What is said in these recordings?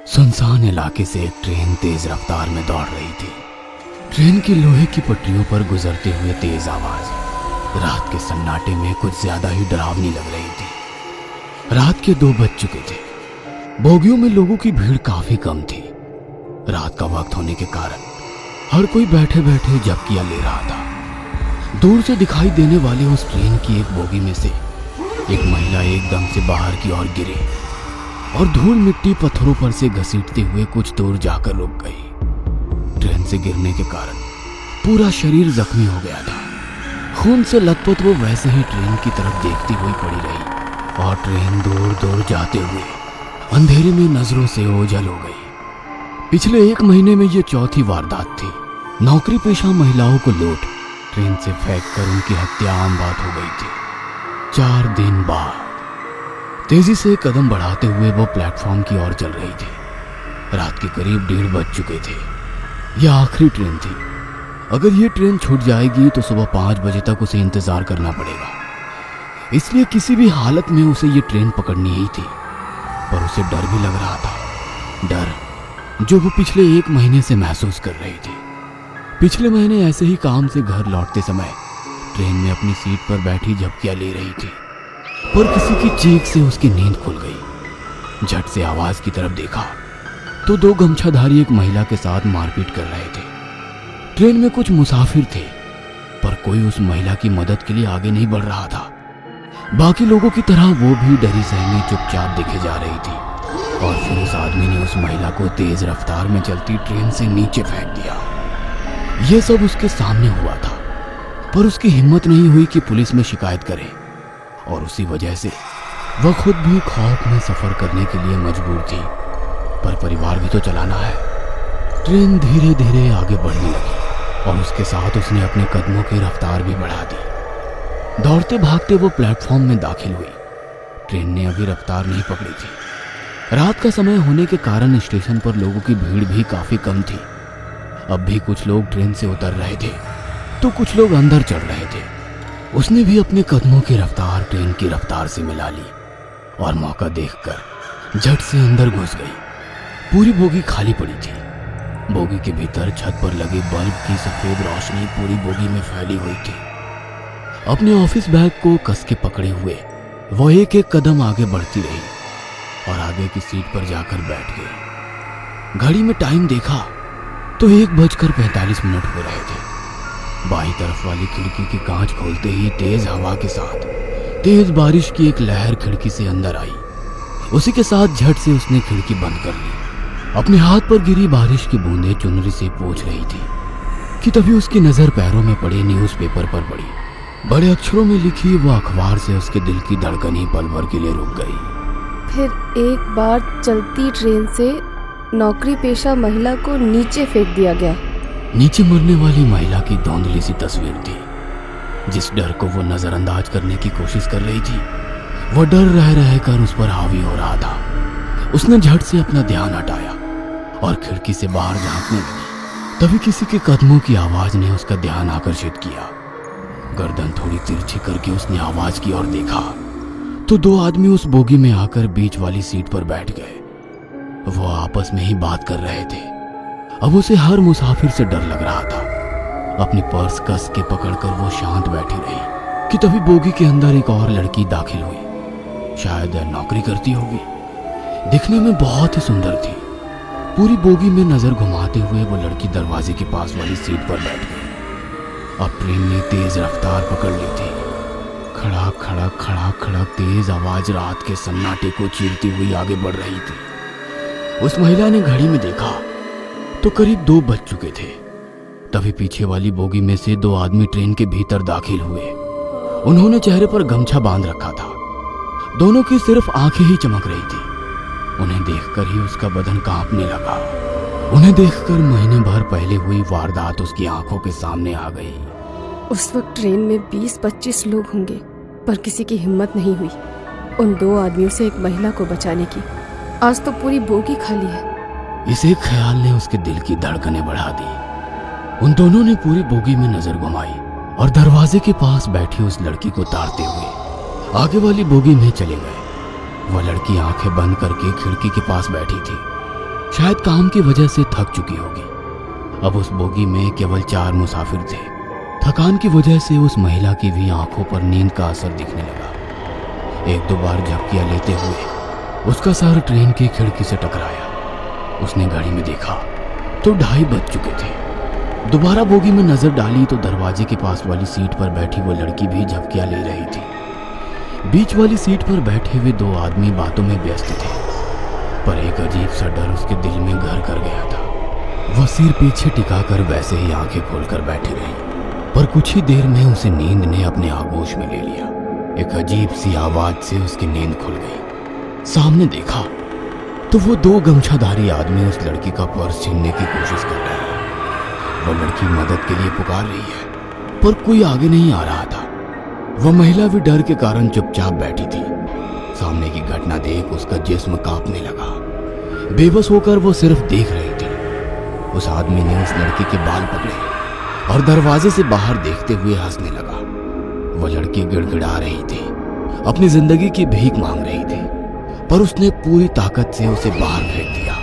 सुनसान इलाके से एक ट्रेन तेज रफ्तार में दौड़ रही थी। ट्रेन की लोहे की पटरियों पर गुजरते हुए तेज आवाज रात के सन्नाटे में कुछ ज्यादा ही डरावनी लग रही थी। रात के 2 बज चुके थे। बोगियों में लोगों की भीड़ काफी कम थी। रात का वक्त होने के कारण हर कोई बैठे बैठे झपकियां ले रहा था। दूर से दिखाई देने वाली उस ट्रेन की एक बोगी में से एक महिला एकदम से बाहर की ओर गिरी और धूल मिट्टी पत्थरों पर से घसीटते हुए कुछ दूर जाकर रुक गई। ट्रेन से गिरने के कारण पूरा शरीर जख्मी हो गया था। खून से लथपथ वो वैसे ही ट्रेन की तरफ देखती हुई पड़ी रही और ट्रेन दूर दूर जाते हुए अंधेरे में नजरों से ओझल हो गई। पिछले 1 महीने में ये चौथी वारदात थी। नौकरी पेशा महिलाओं को लूट ट्रेन से फेंक कर उनकी हत्या आम बात हो गई थी। 4 दिन बाद तेजी से कदम बढ़ाते हुए वो प्लेटफॉर्म की ओर चल रही थी। रात के करीब 1:30 बज चुके थे। यह आखिरी ट्रेन थी। अगर ये ट्रेन छूट जाएगी तो सुबह 5 बजे तक उसे इंतजार करना पड़ेगा। इसलिए किसी भी हालत में उसे ये ट्रेन पकड़नी ही थी। पर उसे डर भी लग रहा था, डर जो वो पिछले 1 महीने से महसूस कर रही थी। पिछले महीने ऐसे ही काम से घर लौटते समय ट्रेन में अपनी सीट पर बैठी झपकियां ले रही थी, पर किसी की चीख से उसकी नींद खुल गई। झट से आवाज की तरफ देखा तो 2 गमछाधारी एक महिला के साथ मारपीट कर रहे थे। ट्रेन में कुछ मुसाफिर थे, पर कोई उस महिला की मदद के लिए आगे नहीं बढ़ रहा था। बाकी लोगों की तरह वो भी डरी सहमी चुपचाप दिखे जा रही थी। और फिर उस आदमी ने उस महिला को तेज रफ्तार में चलती ट्रेन से नीचे फेंक दिया। यह सब उसके सामने हुआ था, पर उसकी हिम्मत नहीं हुई कि पुलिस में शिकायत करे और उसी वजह से वह खुद भी खौफ में सफर करने के लिए मजबूर थी। पर परिवार भी तो चलाना है। ट्रेन धीरे धीरे आगे बढ़ने लगी और उसके साथ उसने अपने कदमों की रफ्तार भी बढ़ा दी। दौड़ते भागते वो प्लेटफॉर्म में दाखिल हुई। ट्रेन ने अभी रफ्तार नहीं पकड़ी थी। रात का समय होने के कारण स्टेशन पर लोगों की भीड़ भी काफी कम थी। अब भी कुछ लोग ट्रेन से उतर रहे थे तो कुछ लोग अंदर चढ़ रहे थे। उसने भी अपने कदमों की रफ्तार ट्रेन की रफ्तार से मिला ली और मौका देखकर झट से अंदर घुस गई। पूरी बोगी खाली पड़ी थी। बोगी के भीतर छत पर लगे बल्ब की सफेद रोशनी पूरी बोगी में फैली हुई थी। अपने ऑफिस बैग को कस के पकड़े हुए वो एक एक कदम आगे बढ़ती रही और आगे की सीट पर जाकर बैठ गई। घड़ी में टाइम देखा तो 1:45 हो रहे थे। बाईं तरफ वाली खिड़की की कांच खोलते ही तेज हवा के साथ तेज बारिश की एक लहर खिड़की से अंदर आई। उसी के साथ झट से उसने खिड़की बंद कर ली। अपने हाथ पर गिरी बारिश की बूंदें चुनरी से पोंछ रही थी कि तभी उसकी नजर पैरों में पड़े न्यूज़पेपर पर पड़ी। बड़े अक्षरों में लिखी वो अखबार से उसके दिल की धड़कन ही पल भर के लिए रुक गई। फिर एक बार चलती ट्रेन से नौकरी पेशा महिला को नीचे फेंक दिया गया। नीचे मरने वाली महिला की धुंधली सी तस्वीर थी। जिस डर को वो नजरअंदाज करने की कोशिश कर रही थी, वो डर रह रहकर उस पर हावी हो रहा था। उसने झट से अपना ध्यान हटाया और खिड़की से बाहर झांकने लगी। तभी किसी के कदमों की आवाज ने उसका ध्यान आकर्षित किया। गर्दन थोड़ी तिरछी करके उसने आवाज की ओर देखा तो 2 आदमी उस बोगी में आकर बीच वाली सीट पर बैठ गए। वो आपस में ही बात कर रहे थे। अब उसे हर मुसाफिर से डर लग रहा था। अपनी पर्स कस के पकड़कर वो शांत बैठी रही कि तभी बोगी के अंदर एक और लड़की दाखिल हुई। शायद नौकरी करती होगी। दिखने में बहुत ही सुंदर थी। पूरी बोगी में नजर घुमाते हुए वो लड़की दरवाजे के पास वाली सीट पर बैठ गई। अब ट्रेन ने तेज रफ्तार पकड़ ली थी। खड़ाक खड़ाक खड़ाक खड़ाक तेज आवाज रात के सन्नाटे को चीरती हुई आगे बढ़ रही थी। उस महिला ने घड़ी में देखा तो करीब 2 बज चुके थे। तभी पीछे वाली बोगी में से 2 आदमी ट्रेन के भीतर दाखिल हुए। उन्होंने चेहरे पर गमछा बांध रखा था। दोनों की सिर्फ आंखें ही चमक रही थी। उन्हें देखकर ही उसका बदन कांपने लगा। उन्हें देखकर महीने भर पहले हुई वारदात उसकी आंखों के सामने आ गई। उस वक्त ट्रेन में 20-25 लोग होंगे, पर किसी की हिम्मत नहीं हुई उन 2 आदमियों से एक महिला को बचाने की। आज तो पूरी बोगी खाली है। इस एक ख्याल ने उसके दिल की धड़कनें बढ़ा दी। उन दोनों ने पूरी बोगी में नजर घुमाई और दरवाजे के पास बैठी उस लड़की को ताड़ते हुए आगे वाली बोगी में चले गए। वह लड़की आंखें बंद करके खिड़की के पास बैठी थी। शायद काम की वजह से थक चुकी होगी। अब उस बोगी में केवल 4 मुसाफिर थे। थकान की वजह से उस महिला की भी आंखों पर नींद का असर दिखने लगा। 1-2 बार झपकियां लेते हुए उसका सर ट्रेन की खिड़की से टकराया। उसने घड़ी में देखा तो 2:30 बज चुके थे। दोबारा बोगी में नजर डाली तो दरवाजे के पास वाली सीट पर बैठी वो लड़की भी झपकियां ले रही थी। बीच वाली सीट पर बैठे हुए 2 आदमी बातों में व्यस्त थे, पर एक अजीब सा डर उसके दिल में घर कर गया था। वह सिर पीछे टिकाकर वैसे ही आंखें खोलकर बैठी रही, पर कुछ ही देर में उसे नींद ने अपने आगोश में ले लिया। एक अजीब सी आवाज से उसकी नींद खुल गई। सामने देखा तो वो 2 गमछाधारी आदमी उस लड़की का पर्स छीनने की कोशिश कर रहे हैं। वह लड़की मदद के लिए पुकार रही है, पर कोई आगे नहीं आ रहा था। वह महिला भी डर के कारण चुपचाप बैठी थी। सामने की घटना देख उसका जिस्म कांपने लगा। बेबस होकर वो सिर्फ देख रही थी। उस आदमी ने उस लड़की के बाल पकड़े और दरवाजे से बाहर देखते हुए हंसने लगा। वह लड़की गिड़गिड़ा रही थी, अपनी जिंदगी की भीख मांग रही थी, पर उसने पूरी ताकत से उसे बाहर फेंक दिया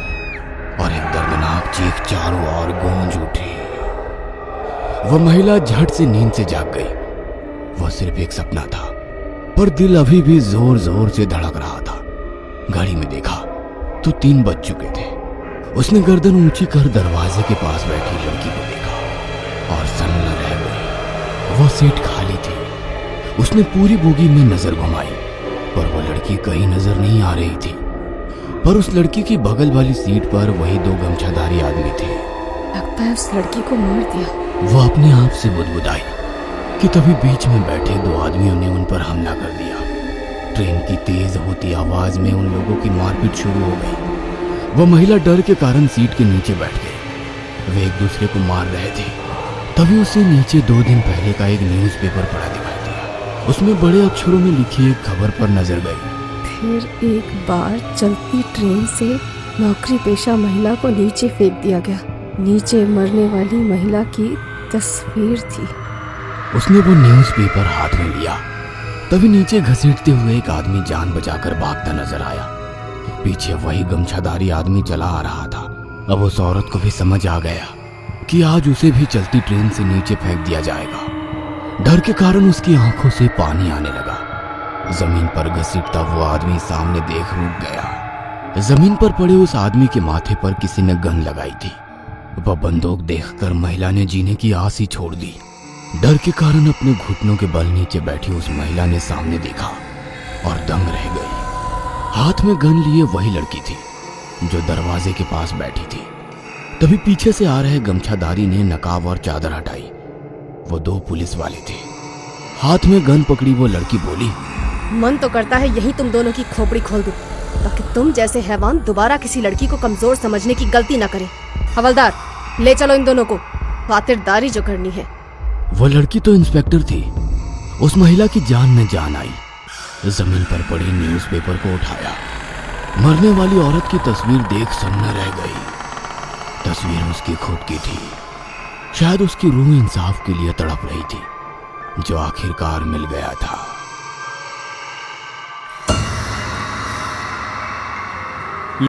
और एक दर्दनाक चीख चारों ओर गूंज उठी। वह महिला झट से नींद से जाग गई। वह सिर्फ एक सपना था, पर दिल अभी भी जोर जोर से धड़क रहा था। घड़ी में देखा तो 3 बज चुके थे। उसने गर्दन ऊंची कर दरवाजे के पास बैठी लड़की को देखा और सन्न रह गई। वह सीट खाली थी। उसने पूरी बोगी में नजर घुमाई, पर वो लड़की कहीं नजर नहीं आ रही थी। पर उस लड़की की बगल वाली सीट पर वही 2 गमछाधारी आदमी थे। लगता है उस लड़की को मार दिया। वो अपने आप से बुदबुदाई कि तभी बीच में बैठे 2 आदमियों ने उन पर हमला कर दिया। ट्रेन की तेज होती आवाज में उन लोगों की मारपीट शुरू हो गई। वह महिला डर के कारण सीट के नीचे बैठ गई। वे एक दूसरे को मार रहे थे। तभी उसे नीचे 2 दिन पहले का एक न्यूज़पेपर पड़ा दिखाई दिया। उसमें बड़े अक्षरों में लिखी एक खबर पर नजर गई। फिर एक बार चलती ट्रेन से नौकरी पेशा महिला को नीचे फेंक दिया गया। नीचे मरने वाली महिला की तस्वीर थी। उसने वो न्यूज़पेपर हाथ में लिया। तभी नीचे घसीटते हुए एक आदमी जान बचाकर भागता नजर आया। पीछे वही गमछाधारी आदमी चला आ रहा था। अब उस औरत को भी समझ आ गया कि आज उसे भी चलती ट्रेन से नीचे फेंक दिया जाएगा। डर के कारण उसकी आंखों से पानी आने लगा। जमीन पर घसीटता वो आदमी सामने देख रुक गया। जमीन पर पड़े उस आदमी के माथे पर किसी ने गन लगाई थी। वह बंदूक देखकर महिला ने जीने की आस ही छोड़ दी। डर के कारण अपने घुटनों के बल नीचे बैठी उस महिला ने सामने देखा और दंग रह गई। हाथ में गन लिए वही लड़की थी जो दरवाजे के पास बैठी थी। तभी पीछे से आ रहे गमछाधारी ने नकाब और चादर हटाई। वो 2 पुलिस वाले थे। हाथ में गन पकड़ी वो लड़की बोली, मन तो करता है यही तुम दोनों की खोपड़ी खोल दूं, ताकि तुम जैसे हैवान दोबारा किसी लड़की को कमजोर समझने की गलती ना करें। हवलदार, ले चलो इन दोनों को, खातिरदारी जो करनी है। वो लड़की तो इंस्पेक्टर थी। उस महिला की जान में जान आई। जमीन पर पड़ी न्यूज़पेपर को उठाया। मरने वाली औरत की तस्वीर देख सन्न रह गई। तस्वीर उसकी खुद की थी। शायद उसकी रूह इंसाफ के लिए तड़प रही थी, जो आखिरकार मिल गया था।